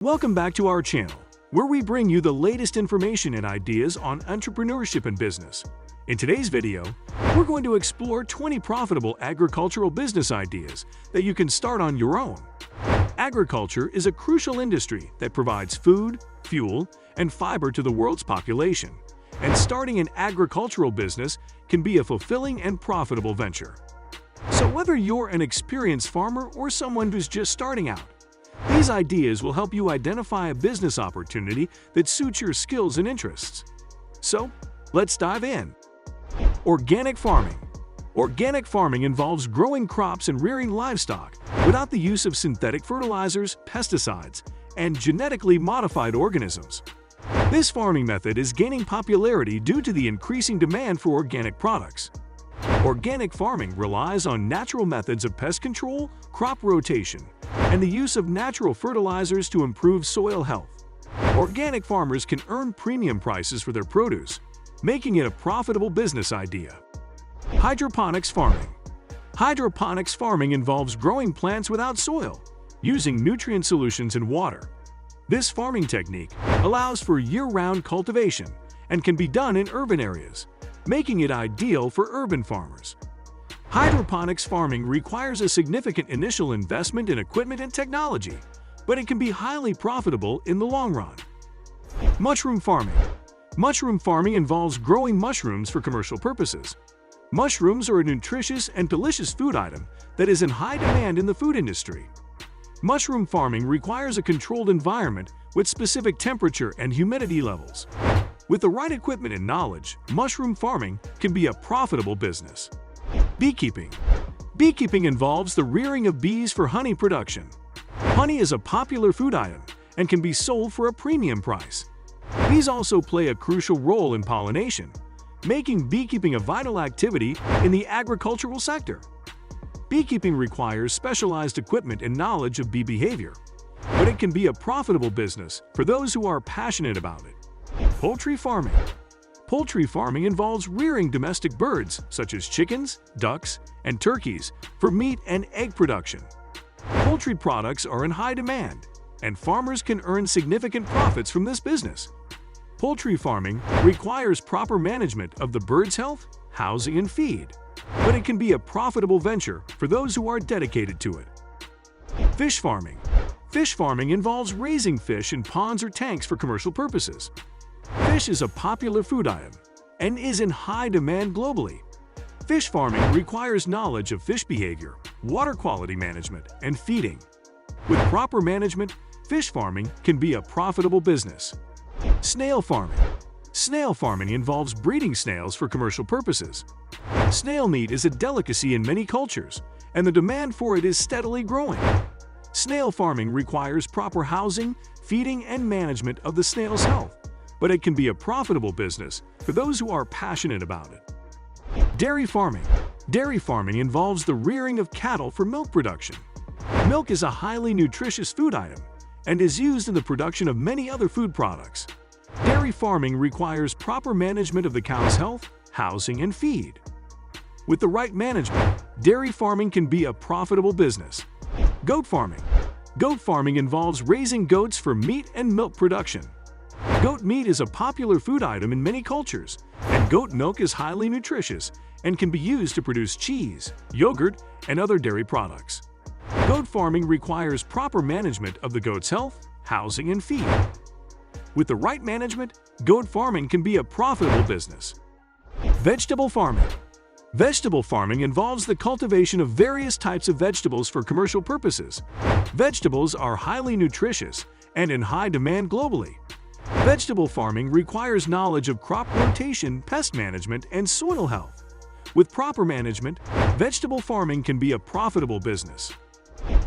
Welcome back to our channel, where we bring you the latest information and ideas on entrepreneurship and business. In today's video, we're going to explore 20 profitable agricultural business ideas that you can start on your own. Agriculture is a crucial industry that provides food, fuel, and fiber to the world's population, and starting an agricultural business can be a fulfilling and profitable venture. So whether you're an experienced farmer or someone who's just starting out, these ideas will help you identify a business opportunity that suits your skills and interests. So, let's dive in. Organic farming. Organic farming involves growing crops and rearing livestock without the use of synthetic fertilizers, pesticides, and genetically modified organisms. This farming method is gaining popularity due to the increasing demand for organic products. Organic farming relies on natural methods of pest control, crop rotation, and the use of natural fertilizers to improve soil health. Organic farmers can earn premium prices for their produce, making it a profitable business idea. Hydroponics farming. Hydroponics farming involves growing plants without soil, using nutrient solutions in water. This farming technique allows for year-round cultivation and can be done in urban areas, making it ideal for urban farmers. Hydroponics farming requires a significant initial investment in equipment and technology, but it can be highly profitable in the long run. Mushroom farming. Mushroom farming involves growing mushrooms for commercial purposes. Mushrooms are a nutritious and delicious food item that is in high demand in the food industry. Mushroom farming requires a controlled environment with specific temperature and humidity levels. With the right equipment and knowledge, mushroom farming can be a profitable business. Beekeeping. Beekeeping involves the rearing of bees for honey production. Honey is a popular food item and can be sold for a premium price. Bees also play a crucial role in pollination, making beekeeping a vital activity in the agricultural sector. Beekeeping requires specialized equipment and knowledge of bee behavior, but it can be a profitable business for those who are passionate about it. Poultry farming. Poultry farming involves rearing domestic birds such as chickens, ducks, and turkeys for meat and egg production. Poultry products are in high demand, and farmers can earn significant profits from this business. Poultry farming requires proper management of the bird's health, housing, and feed, but it can be a profitable venture for those who are dedicated to it. Fish farming. Fish farming involves raising fish in ponds or tanks for commercial purposes. Fish is a popular food item and is in high demand globally. Fish farming requires knowledge of fish behavior, water quality management, and feeding. With proper management, fish farming can be a profitable business. Snail farming. Snail farming involves breeding snails for commercial purposes. Snail meat is a delicacy in many cultures, and the demand for it is steadily growing. Snail farming requires proper housing, feeding, and management of the snail's health, but it can be a profitable business for those who are passionate about it. Dairy farming. Dairy farming involves the rearing of cattle for milk production. Milk is a highly nutritious food item and is used in the production of many other food products. Dairy farming requires proper management of the cow's health, housing, and feed. With the right management, dairy farming can be a profitable business. Goat farming. Goat farming involves raising goats for meat and milk production. Goat meat is a popular food item in many cultures, and goat milk is highly nutritious and can be used to produce cheese, yogurt, and other dairy products. Goat farming requires proper management of the goat's health, housing, and feed. With the right management, goat farming can be a profitable business. Vegetable farming. Vegetable farming involves the cultivation of various types of vegetables for commercial purposes. Vegetables are highly nutritious and in high demand globally. Vegetable farming requires knowledge of crop rotation, pest management, and soil health. With proper management, vegetable farming can be a profitable business.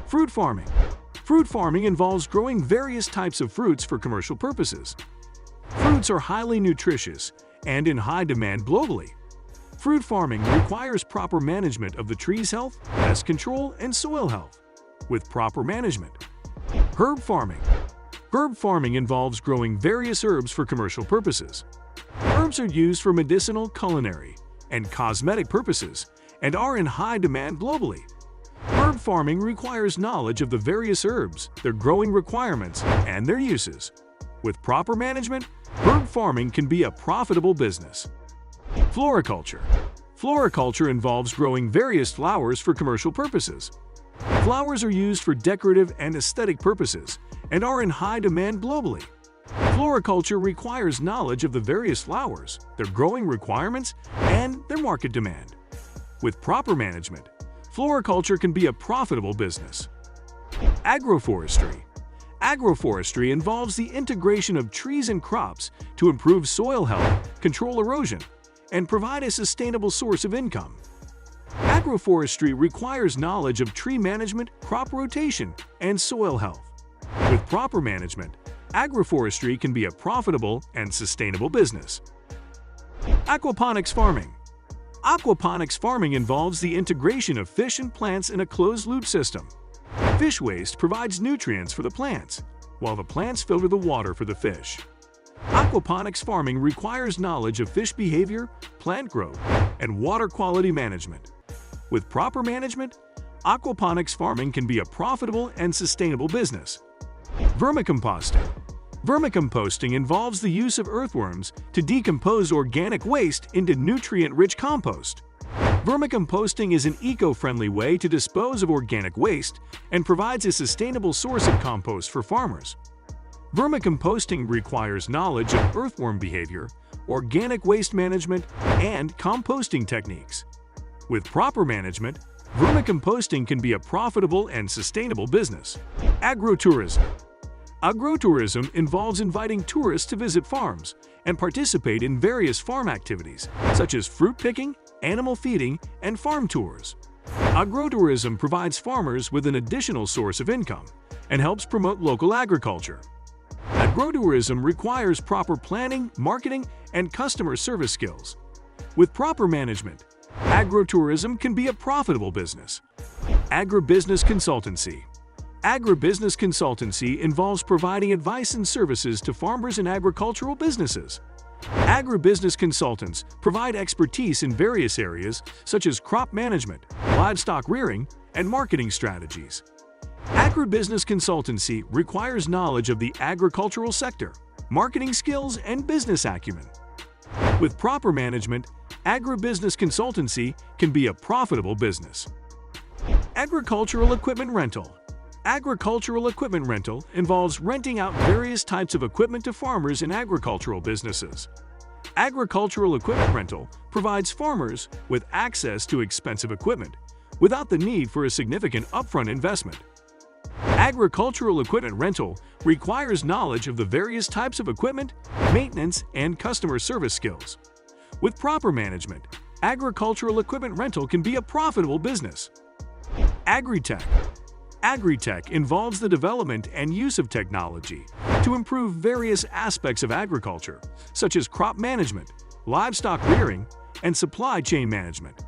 Fruit farming. Fruit farming involves growing various types of fruits for commercial purposes. Fruits are highly nutritious and in high demand globally. Fruit farming requires proper management of the tree's health, pest control, and soil health. With proper management. Herb farming. Herb farming involves growing various herbs for commercial purposes. Herbs are used for medicinal, culinary, and cosmetic purposes and are in high demand globally. Herb farming requires knowledge of the various herbs, their growing requirements, and their uses. With proper management, herb farming can be a profitable business. Floriculture. Floriculture involves growing various flowers for commercial purposes. Flowers are used for decorative and aesthetic purposes and are in high demand globally. Floriculture requires knowledge of the various flowers, their growing requirements, and their market demand. With proper management, floriculture can be a profitable business. Agroforestry. Agroforestry involves the integration of trees and crops to improve soil health, control erosion, and provide a sustainable source of income. Agroforestry requires knowledge of tree management, crop rotation, and soil health. With proper management, agroforestry can be a profitable and sustainable business. Aquaponics farming. Aquaponics farming involves the integration of fish and plants in a closed-loop system. Fish waste provides nutrients for the plants, while the plants filter the water for the fish. Aquaponics farming requires knowledge of fish behavior, plant growth, and water quality management. With proper management, aquaponics farming can be a profitable and sustainable business. Vermicomposting. Vermicomposting involves the use of earthworms to decompose organic waste into nutrient-rich compost. Vermicomposting is an eco-friendly way to dispose of organic waste and provides a sustainable source of compost for farmers. Vermicomposting requires knowledge of earthworm behavior, organic waste management, and composting techniques. With proper management, vermicomposting can be a profitable and sustainable business. Agrotourism. Agrotourism involves inviting tourists to visit farms and participate in various farm activities, such as fruit picking, animal feeding, and farm tours. Agrotourism provides farmers with an additional source of income and helps promote local agriculture. Agrotourism requires proper planning, marketing, and customer service skills. With proper management, agrotourism can be a profitable business. Agribusiness consultancy. Agribusiness consultancy involves providing advice and services to farmers and agricultural businesses. Agribusiness consultants provide expertise in various areas such as crop management, livestock rearing, and marketing strategies. Agribusiness consultancy requires knowledge of the agricultural sector, marketing skills, and business acumen. With proper management, agribusiness consultancy can be a profitable business. Agricultural equipment rental. Agricultural equipment rental involves renting out various types of equipment to farmers and agricultural businesses. Agricultural equipment rental provides farmers with access to expensive equipment without the need for a significant upfront investment. Agricultural equipment rental requires knowledge of the various types of equipment, maintenance, and customer service skills. With proper management, agricultural equipment rental can be a profitable business. Agritech. Agritech involves the development and use of technology to improve various aspects of agriculture, such as crop management, livestock rearing, and supply chain management.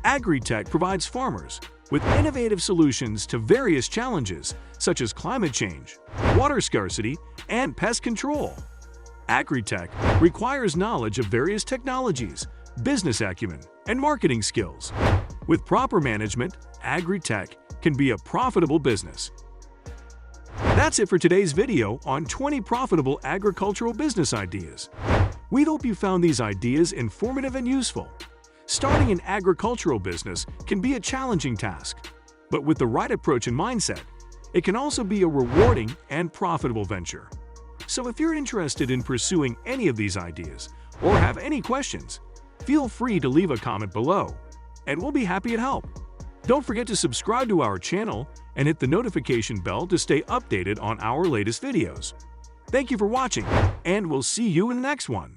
Agritech provides farmers with innovative solutions to various challenges such as climate change, water scarcity, and pest control. Agritech requires knowledge of various technologies, business acumen, and marketing skills. With proper management, Agritech can be a profitable business. That's it for today's video on 20 profitable agricultural business ideas. We hope you found these ideas informative and useful. Starting an agricultural business can be a challenging task, but with the right approach and mindset, it can also be a rewarding and profitable venture. So if you're interested in pursuing any of these ideas or have any questions, feel free to leave a comment below, and we'll be happy to help. Don't forget to subscribe to our channel and hit the notification bell to stay updated on our latest videos. Thank you for watching, and we'll see you in the next one.